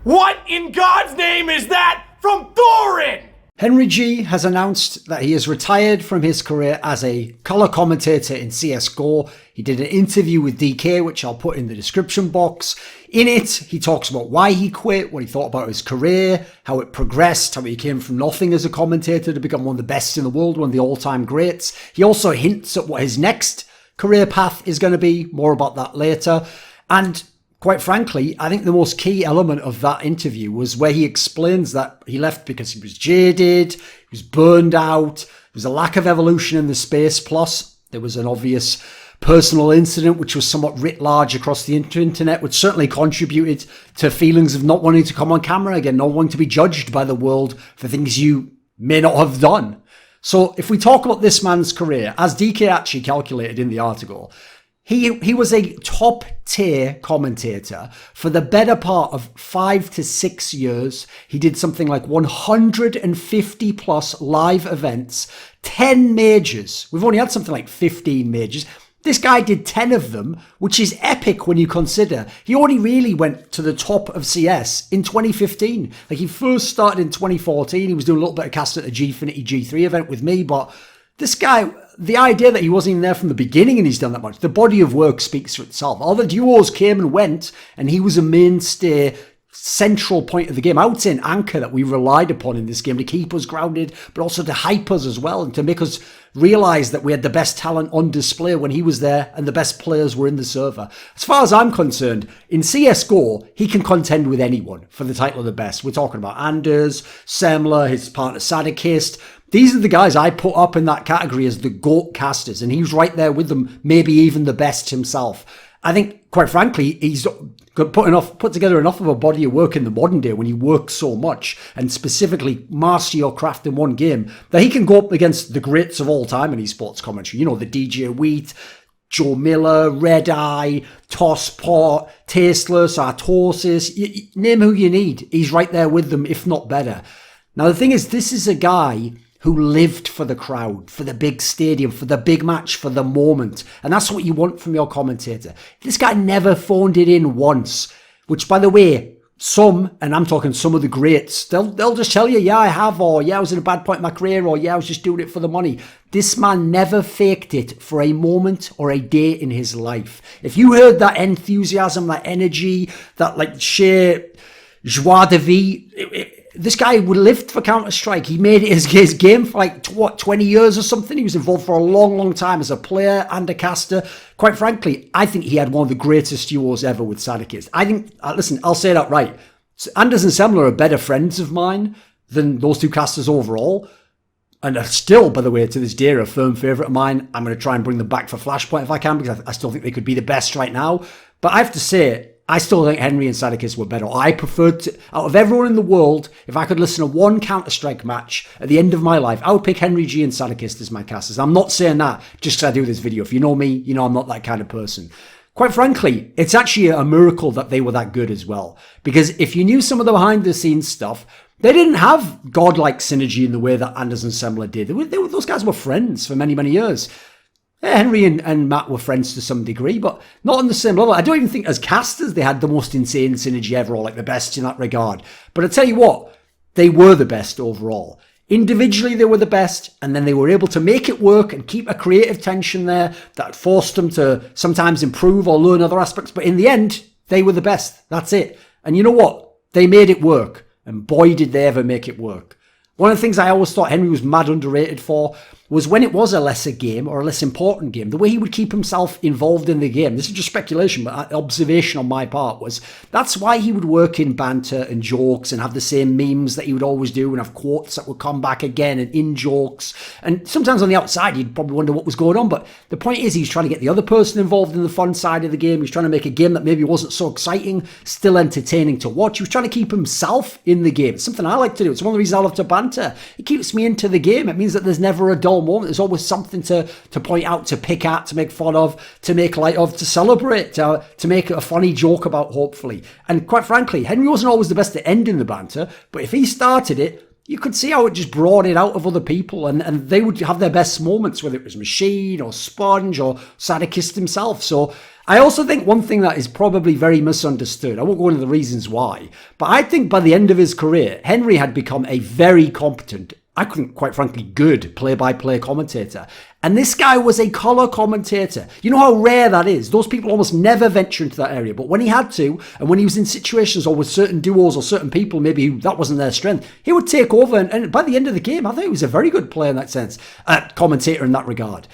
What in God's name is that from Thorin? HenryG has announced that he has retired from his career as a colour commentator in CSGO. He did an interview with DK, which I'll put in the description box. In it, he talks about why he quit, what he thought about his career, how it progressed, how he came from nothing as a commentator to become one of the best in the world, one of the all-time greats. He also hints at what his next career path is going to be. More about that later. And quite frankly, I think the most key element of that interview was where he explains that he left because he was jaded, he was burned out, there was a lack of evolution in the space, plus there was an obvious personal incident which was somewhat writ large across the internet, which certainly contributed to feelings of not wanting to come on camera again, not wanting to be judged by the world for things you may not have done. So if we talk about this man's career, as DK actually calculated in the article, He was a top-tier commentator for the better part of 5 to 6 years. He did something like 150 plus live events, 10 majors. We've only had something like 15 majors. This guy did 10 of them, which is epic when you consider he only really went to the top of CS in 2015. Like, he first started in 2014. He was doing a little bit of cast at the Gfinity G3 event with me, but this guy, the idea that he wasn't even there from the beginning and he's done that much, the body of work speaks for itself. All the duos came and went, and he was a mainstay, central point of the game. I would say an anchor that we relied upon in this game to keep us grounded, but also to hype us as well and to make us realize that we had the best talent on display when he was there and the best players were in the server. As far as I'm concerned, in CSGO, he can contend with anyone for the title of the best. We're talking about Anders, Semler, his partner Sadokist. These are the guys I put up in that category as the GOAT casters, and he's right there with them, maybe even the best himself. I think, quite frankly, he's put together enough of a body of work in the modern day when you work so much and specifically master your craft in one game that he can go up against the greats of all time in esports commentary. You know, the DJ Wheat, Joe Miller, Red Eye, Tosspot, Tasteless, Artosis, name who you need. He's right there with them, if not better. Now, the thing is, this is a guy who lived for the crowd, for the big stadium, for the big match, for the moment. And that's what you want from your commentator. This guy never phoned it in once, which, by the way, some, and I'm talking some of the greats, they'll just tell you, yeah, I have, or yeah, I was in a bad point in my career, or yeah, I was just doing it for the money. This man never faked it for a moment or a day in his life. If you heard that enthusiasm, that energy, that like sheer joie de vivre, this guy would live for Counter-Strike. He made it his game for like, 20 years or something. He was involved for a long, long time as a player and a caster. Quite frankly, I think he had one of the greatest duos ever with Sadokist. I think, listen, I'll say that right. Anders and Semler are better friends of mine than those two casters overall. And are still, by the way, to this day, a firm favourite of mine. I'm going to try and bring them back for Flashpoint if I can, because I still think they could be the best right now. But I have to say, I still think Henry and Sadokist were better. I preferred to, out of everyone in the world, if I could listen to one Counter-Strike match at the end of my life, I would pick HenryG and Sadokist as my casters. I'm not saying that just because I do this video. If you know me, you know I'm not that kind of person. Quite frankly, it's actually a miracle that they were that good as well. Because if you knew some of the behind-the-scenes stuff, they didn't have godlike synergy in the way that Anders and Semler did. Those guys were friends for many, many years. Henry and Matt were friends to some degree, but not on the same level. I don't even think as casters they had the most insane synergy ever, or like the best in that regard. But I tell you what, they were the best overall. Individually, they were the best, and then they were able to make it work and keep a creative tension there that forced them to sometimes improve or learn other aspects. But in the end, they were the best. That's it. And you know what? They made it work. And boy, did they ever make it work. One of the things I always thought Henry was mad underrated for was when it was a lesser game or a less important game, the way he would keep himself involved in the game. This is just speculation, but observation on my part was that's why he would work in banter and jokes and have the same memes that he would always do and have quotes that would come back again and in jokes. And sometimes on the outside, you'd probably wonder what was going on. But the point is, he's trying to get the other person involved in the fun side of the game. He's trying to make a game that maybe wasn't so exciting, still entertaining to watch. He was trying to keep himself in the game. It's something I like to do. It's one of the reasons I love to banter. It keeps me into the game. It means that there's never a dull moment. There's always something to point out, to pick at, to make fun of, to make light of, to celebrate, to make a funny joke about, hopefully. And quite frankly, Henry wasn't always the best at ending the banter, but if he started it, you could see how it just brought it out of other people, and they would have their best moments, whether it was Machine or Sponge or Sadokist himself. So I also think one thing that is probably very misunderstood, I won't go into the reasons why, but I think by the end of his career, Henry had become a very competent, I couldn't, quite frankly, good play-by-play commentator. And this guy was a colour commentator. You know how rare that is? Those people almost never venture into that area. But when he had to, and when he was in situations or with certain duos or certain people, maybe that wasn't their strength, he would take over. And by the end of the game, I think he was a very good player in that sense, commentator in that regard.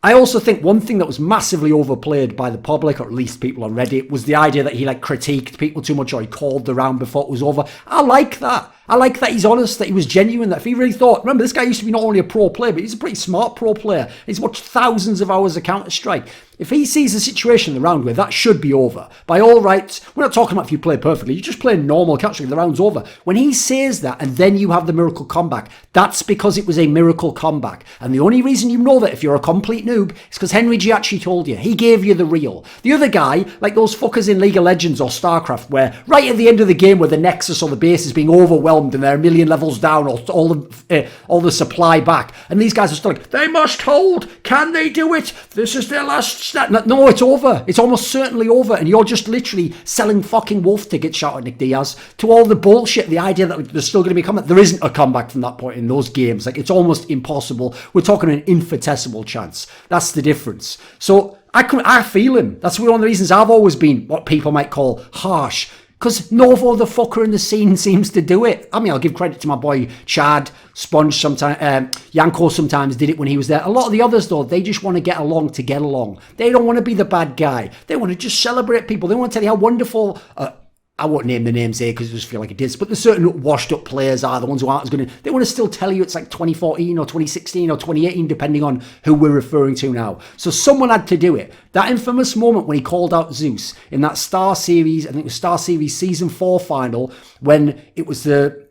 I also think one thing that was massively overplayed by the public, or at least people on Reddit, was the idea that he critiqued people too much or he called the round before it was over. I like that. I like that he's honest, that he was genuine, that if he really thought, remember, this guy used to be not only a pro player, but he's a pretty smart pro player. He's watched thousands of hours of Counter-Strike. If he sees a situation in the round where that should be over, by all rights, we're not talking about if you play perfectly, you just play normal Counter-Strike, the round's over. When he says that, and then you have the miracle comeback, that's because it was a miracle comeback. And the only reason you know that if you're a complete noob is because HenryG actually told you. He gave you the real. The other guy, like those fuckers in League of Legends or StarCraft, where right at the end of the game where the Nexus or the base is being overwhelmed and they're a million levels down or all the supply back, and these guys are still like, they must hold, can they do it, this is their last stat. No, it's over, it's almost certainly over, and you're just literally selling fucking wolf tickets, shout at Nick Diaz, to all the bullshit, the idea that there's still going to be a comeback. There isn't a comeback from that point in those games. It's almost impossible. We're talking an infinitesimal chance. That's the difference. So I feel him. That's one of the reasons I've always been what people might call harsh, because no other fucker in the scene seems to do it. I mean, I'll give credit to my boy Chad, Sponge sometimes, Yanko sometimes did it when he was there. A lot of the others, though, they just want to get along to get along. They don't want to be the bad guy. They want to just celebrate people. They want to tell you how wonderful... I won't name the names here because I just feel like it is, but the certain washed up players are the ones who aren't as good. They want to still tell you it's like 2014 or 2016 or 2018, depending on who we're referring to now. So someone had to do it. That infamous moment when he called out Zeus in that Star Series, I think it was Star Series Season 4 final, when it was the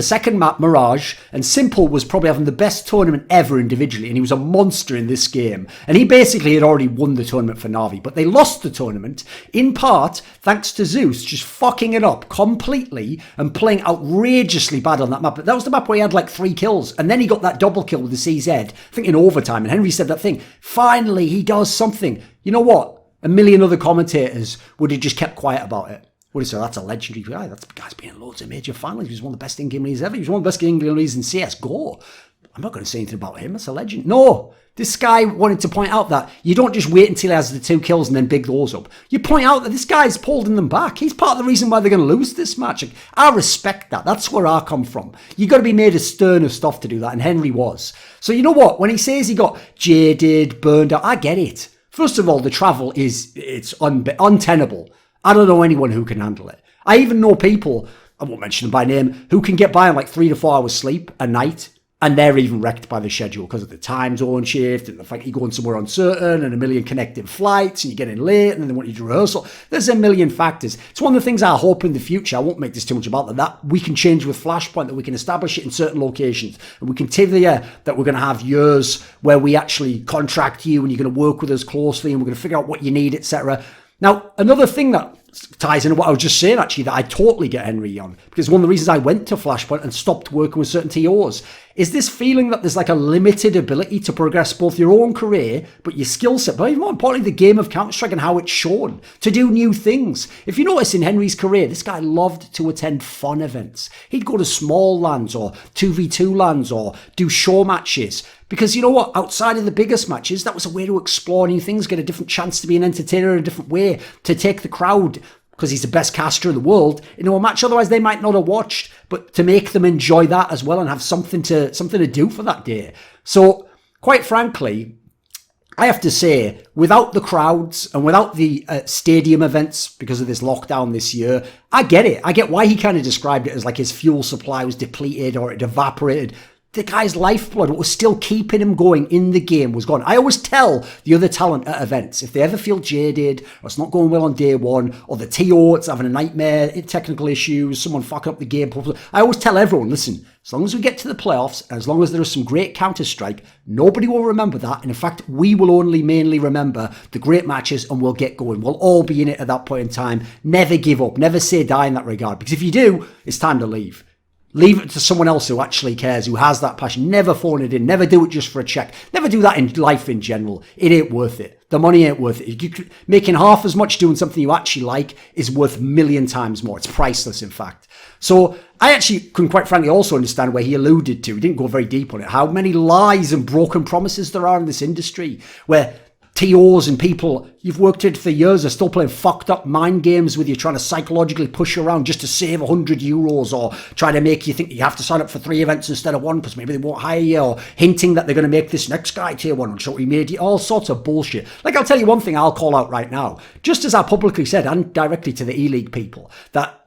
second map, Mirage, and Simple was probably having the best tournament ever individually, and he was a monster in this game. And he basically had already won the tournament for Na'Vi, but they lost the tournament, in part, thanks to Zeus just fucking it up completely and playing outrageously bad on that map. But that was the map where he had like 3 kills, and then he got that double kill with the CZ, I think in overtime, and Henry said that thing. Finally, he does something. You know what? A million other commentators would have just kept quiet about it. Would have said, that's a legendary guy. That guy's been in loads of major finals. He was one of the best in-game leaders ever. He was one of the best in-game leaders in CSGO. I'm not going to say anything about him. That's a legend. No, this guy wanted to point out that you don't just wait until he has the 2 kills and then big those up. You point out that this guy's holding them back. He's part of the reason why they're going to lose this match. I respect that. That's where I come from. You've got to be made of sterner stuff to do that, and Henry was. So you know what? When he says he got jaded, burned out, I get it. First of all, the travel it's untenable. I don't know anyone who can handle it. I even know people, I won't mention them by name, who can get by on like 3 to 4 hours sleep a night, and they're even wrecked by the schedule because of the time zone shift and the fact you're going somewhere uncertain and a million connected flights and you're getting late and then they want you to rehearsal. There's a million factors. It's one of the things I hope in the future, I won't make this too much about that we can change with Flashpoint, that we can establish it in certain locations, and we can tell you that we're going to have years where we actually contract you and you're going to work with us closely and we're going to figure out what you need, etc. Now, another thing that ties into what I was just saying, actually, that I totally get Henry on, because one of the reasons I went to Flashpoint and stopped working with certain TOs is this feeling that there's like a limited ability to progress both your own career, but your skill set, but even more importantly, the game of Counter-Strike and how it's shown, to do new things. If you notice in Henry's career, this guy loved to attend fun events. He'd go to small lands or 2v2 lands or do show matches. Because you know what, outside of the biggest matches, that was a way to explore new things, get a different chance to be an entertainer in a different way, to take the crowd, because he's the best caster in the world, into a match otherwise they might not have watched, but to make them enjoy that as well and have something to do for that day. So, quite frankly, I have to say, without the crowds and without the stadium events because of this lockdown this year, I get it. I get why he kind of described it as like his fuel supply was depleted or it evaporated. The guy's lifeblood, what was still keeping him going in the game, was gone. I always tell the other talent at events, if they ever feel jaded, or it's not going well on day one, or the TO, it's having a nightmare, technical issues, someone fucking up the game, I always tell everyone, listen, as long as we get to the playoffs, and as long as there is some great Counter-Strike, nobody will remember that. And in fact, we will only mainly remember the great matches and we'll get going. We'll all be in it at that point in time. Never give up, never say die in that regard. Because if you do, it's time to leave. Leave it to someone else who actually cares, who has that passion. Never phone it in. Never do it just for a check. Never do that in life in general. It ain't worth it. The money ain't worth it. Making half as much doing something you actually like is worth a million times more. It's priceless, in fact. So I actually can quite frankly also understand where he alluded to. He didn't go very deep on it. How many lies and broken promises there are in this industry where TOs and people you've worked in for years are still playing fucked up mind games with you, trying to psychologically push you around just to save €100 or trying to make you think you have to sign up for 3 events instead of 1 because maybe they won't hire you, or hinting that they're going to make this next guy tier 1 and show he made you, all sorts of bullshit. Like, I'll tell you one thing I'll call out right now, just as I publicly said and directly to the E-League people, that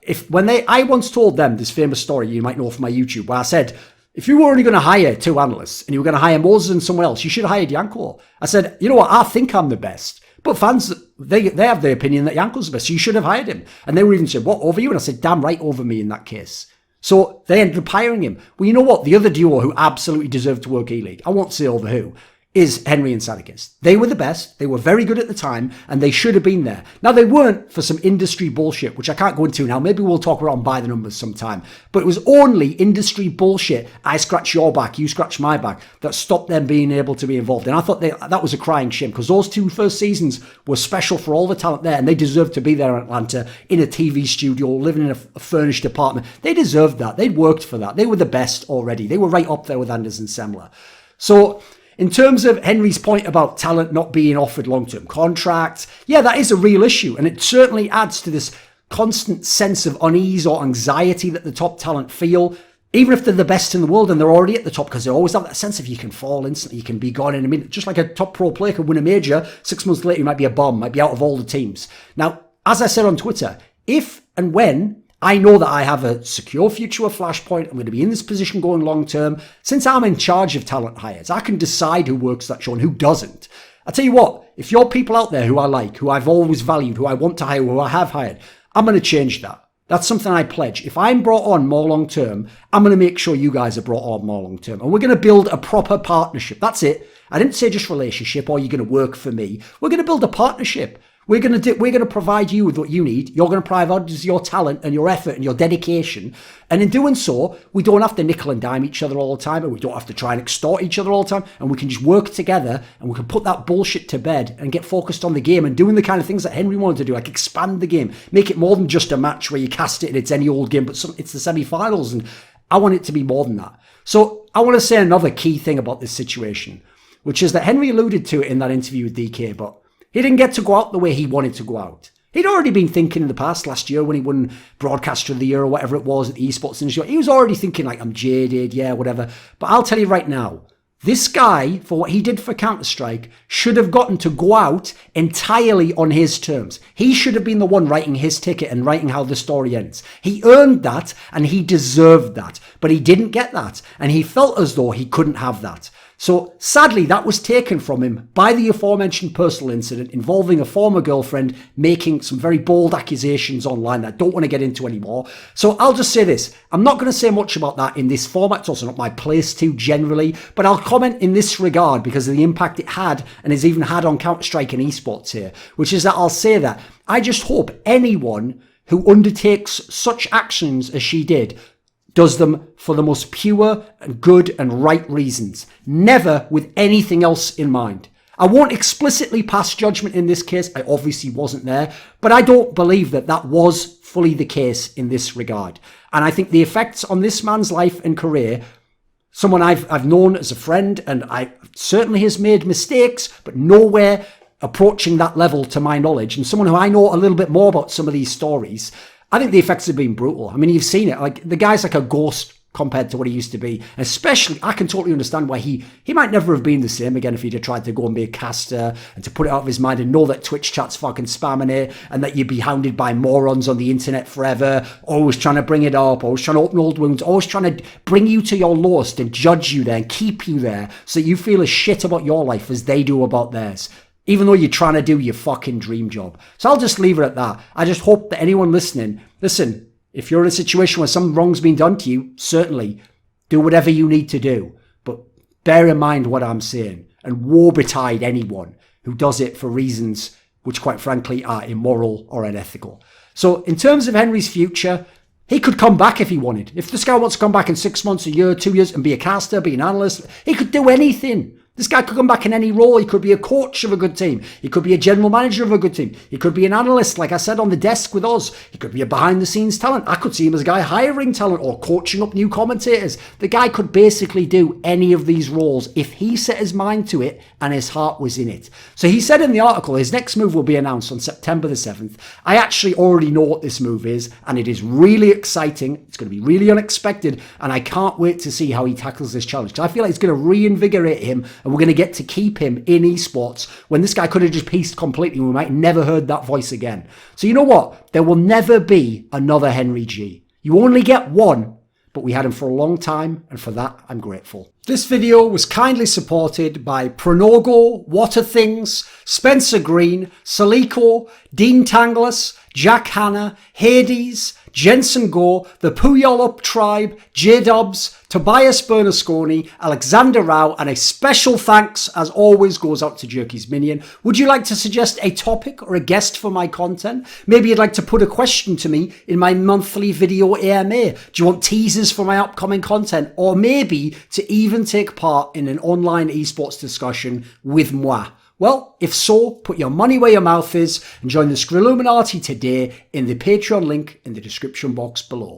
I once told them this famous story you might know from my YouTube where I said, if you were only going to hire 2 analysts and you were going to hire Moses and someone else, you should have hired Yanko. I said, you know what? I think I'm the best. But fans, they have the opinion that Yanko's the best, so you should have hired him. And they were even saying, what, over you? And I said, damn right, over me in that case. So they ended up hiring him. Well, you know what? The other duo who absolutely deserved to work E-League, I won't say over who, is Henry and Sadokist. They were the best. They were very good at the time, and they should have been there. Now, they weren't for some industry bullshit, which I can't go into now. Maybe we'll talk around by the numbers sometime. But it was only industry bullshit. I scratch your back, you scratch my back, that stopped them being able to be involved. And I thought that was a crying shame, because those 2 first seasons were special for all the talent there, and they deserved to be there in Atlanta, in a TV studio, living in a furnished apartment. They deserved that. They'd worked for that. They were the best already. They were right up there with Anders and Semler. So, in terms of Henry's point about talent not being offered long-term contracts, yeah, that is a real issue. And it certainly adds to this constant sense of unease or anxiety that the top talent feel, even if they're the best in the world and they're already at the top, because they always have that sense of you can fall instantly, you can be gone in a minute. Just like a top pro player could win a major, 6 months later, he might be a bum, might be out of all the teams. Now, as I said on Twitter, if and when I know that I have a secure future with Flashpoint, I'm going to be in this position going long term. Since I'm in charge of talent hires, I can decide who works that show and who doesn't. I tell you what, if you're people out there who I like, who I've always valued, who I want to hire, who I have hired, I'm going to change that. That's something I pledge. If I'm brought on more long term, I'm going to make sure you guys are brought on more long term. And we're going to build a proper partnership. That's it. I didn't say just relationship or you're going to work for me. We're going to build a partnership. We're going to provide you with what you need. You're going to provide us your talent and your effort and your dedication. And in doing so, we don't have to nickel and dime each other all the time, and we don't have to try and extort each other all the time. And we can just work together, and we can put that bullshit to bed and get focused on the game and doing the kind of things that Henry wanted to do, like expand the game, make it more than just a match where you cast it and it's any old game, but it's the semi-finals. And I want it to be more than that. So I want to say another key thing about this situation, which is that Henry alluded to it in that interview with DK, but he didn't get to go out the way he wanted to go out. He'd already been thinking in the past, last year when he won Broadcaster of the Year or whatever it was at the esports industry. He was already thinking like, I'm jaded, yeah, whatever. But I'll tell you right now, this guy, for what he did for Counter-Strike, should have gotten to go out entirely on his terms. He should have been the one writing his ticket and writing how the story ends. He earned that and he deserved that. But he didn't get that. And he felt as though he couldn't have that. So sadly, that was taken from him by the aforementioned personal incident involving a former girlfriend making some very bold accusations online that I don't want to get into anymore. So I'll just say this. I'm not going to say much about that in this format. It's also not my place to generally, but I'll comment in this regard because of the impact it had and has even had on Counter-Strike and esports here, which is that I'll say that I just hope anyone who undertakes such actions as she did does them for the most pure and good and right reasons, never with anything else in mind. I won't explicitly pass judgment in this case. I obviously wasn't there, but I don't believe that that was fully the case in this regard. And I think the effects on this man's life and career, someone I've known as a friend, and I certainly has made mistakes, but nowhere approaching that level to my knowledge, and someone who I know a little bit more about some of these stories, I think the effects have been brutal. I mean, you've seen it. Like, the guy's like a ghost compared to what he used to be. And especially, I can totally understand why he might never have been the same again if he'd have tried to go and be a caster and to put it out of his mind and know that Twitch chat's fucking spamming it and that you'd be hounded by morons on the internet forever, always trying to bring it up, always trying to open old wounds, always trying to bring you to your lowest and judge you there and keep you there so that you feel as shit about your life as they do about theirs, even though you're trying to do your fucking dream job. So I'll just leave it at that. I just hope that anyone listening, listen, if you're in a situation where some wrong's been done to you, certainly do whatever you need to do. But bear in mind what I'm saying, and woe betide anyone who does it for reasons which, quite frankly, are immoral or unethical. So in terms of Henry's future, He could come back if he wanted. If this guy wants to come back in 6 months, a year, 2 years and be a caster, be an analyst, he could do anything. This guy could come back in any role. He could be a coach of a good team. He could be a general manager of a good team. He could be an analyst, like I said, on the desk with us. He could be a behind-the-scenes talent. I could see him as a guy hiring talent or coaching up new commentators. The guy could basically do any of these roles if he set his mind to it and his heart was in it. So he said in the article, his next move will be announced on September the 7th. I actually already know what this move is, and it is really exciting. It's going to be really unexpected, and I can't wait to see how he tackles this challenge, because I feel like it's going to reinvigorate him, and we're going to get to keep him in esports when this guy could have just pieced completely and we might never heard that voice again. So you know what? There will never be another HenryG. You only get one, but we had him for a long time, and for that I'm grateful. This video was kindly supported by Pronogo, Whattathings, Spencer Green, Soliko, Dean Tanglis, Jack Hanna, Hades, Jensen Goh, the Puyallup Tribe, JDubs, Tobias Bernasconi, Alexander Rao, and a special thanks, as always, goes out to Jerky's Minion. Would you like to suggest a topic or a guest for my content? Maybe you'd like to put a question to me in my monthly video AMA. Do you want teasers for my upcoming content? Or maybe to even take part in an online esports discussion with moi? Well, if so, put your money where your mouth is and join the Scrilluminati today in the Patreon link in the description box below.